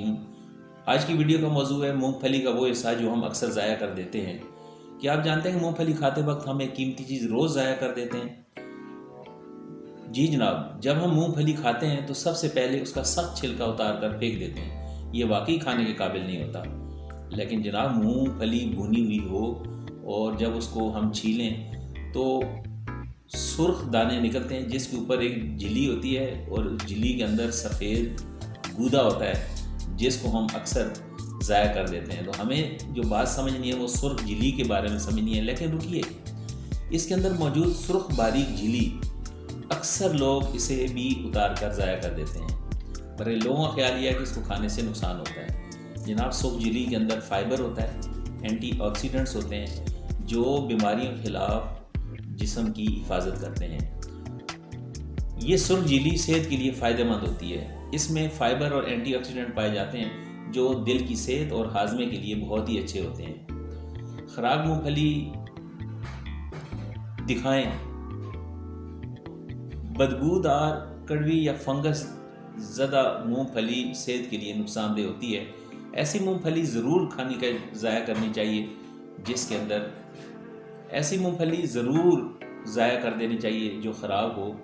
अलैकुम। आज की वीडियो का मौजू है मूंगफली का वो हिस्सा जो हम अक्सर ज़ाया कर देते हैं। क्या आप जानते हैं कि मूंगफली खाते वक्त हम एक कीमती चीज़ रोज़ ज़ाया कर देते हैं? जी जनाब, जब हम मूंगफली खाते हैं तो सबसे पहले उसका सख्त छिलका उतार कर फेंक देते हैं। ये वाकई खाने के काबिल नहीं होता। लेकिन जनाब, मूंगफली भुनी हुई हो और जब उसको हम छीलें तो सुर्ख दाने निकलते हैं जिसके ऊपर एक झिल्ली होती है और उस झिल्ली के अंदर सफ़ेद गूदा होता है जिसको हम अक्सर ज़ाया कर देते हैं। तो हमें जो बात समझनी है वो सुर्ख झिल्ली के बारे में समझनी है। लेकिन रुकिए, इसके अंदर मौजूद सुर्ख बारीक झिल्ली अक्सर लोग इसे भी उतार कर ज़ाया कर देते हैं। पर लोगों का ख्याल यह है कि इसको खाने से नुकसान होता है। जनाब, सुर्ख झिल्ली के अंदर फाइबर होता है, एंटीऑक्सीडेंट्स होते हैं जो बीमारियों के खिलाफ जिस्म की हिफाजत करते हैं। ये सुर्ख झिल्ली सेहत के लिए फ़ायदेमंद होती है। इसमें फाइबर और एंटीऑक्सीडेंट पाए जाते हैं जो दिल की सेहत और हाजमे के लिए बहुत ही अच्छे होते हैं। ख़राब मूंगफली दिखाएं, बदबूदार, कड़वी या फंगस ज़दा मूंगफली सेहत के लिए नुकसानदेह होती है। ऐसी मूंगफली ज़रूर खाने का ज़ाया करनी चाहिए जिसके अंदर ऐसी मूंगफली ज़रूर ज़ाया कर देनी चाहिए जो ख़राब हो,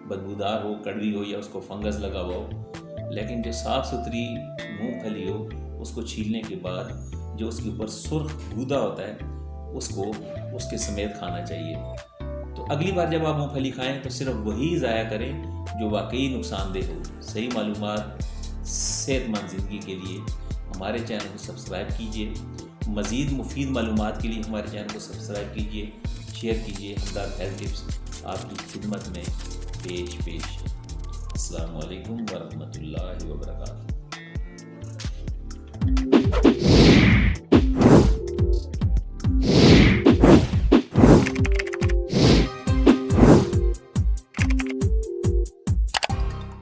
बदबूदार हो, कड़वी हो या उसको फंगस लगा हुआ हो। लेकिन जो साफ़ सुथरी मूंगफली हो उसको छीलने के बाद जो उसके ऊपर सुर्ख गूदा होता है उसको उसके समेत खाना चाहिए। तो अगली बार जब आप मूंगफली खाएं तो सिर्फ वही ज़ाया करें जो वाकई नुकसानदेह हो। सही मालूमात सेहतमंद ज़िंदगी के लिए हमारे चैनल को सब्सक्राइब कीजिए। मज़ीद मुफीद मालूमात के लिए हमारे चैनल को सब्सक्राइब कीजिए, शेयर कीजिए। हमदाद हेल्थ टिप्स आपकी खिदमत में पेश। अस्सलामु अलैकुम वरहमतुल्लाहि वबरकातुहू।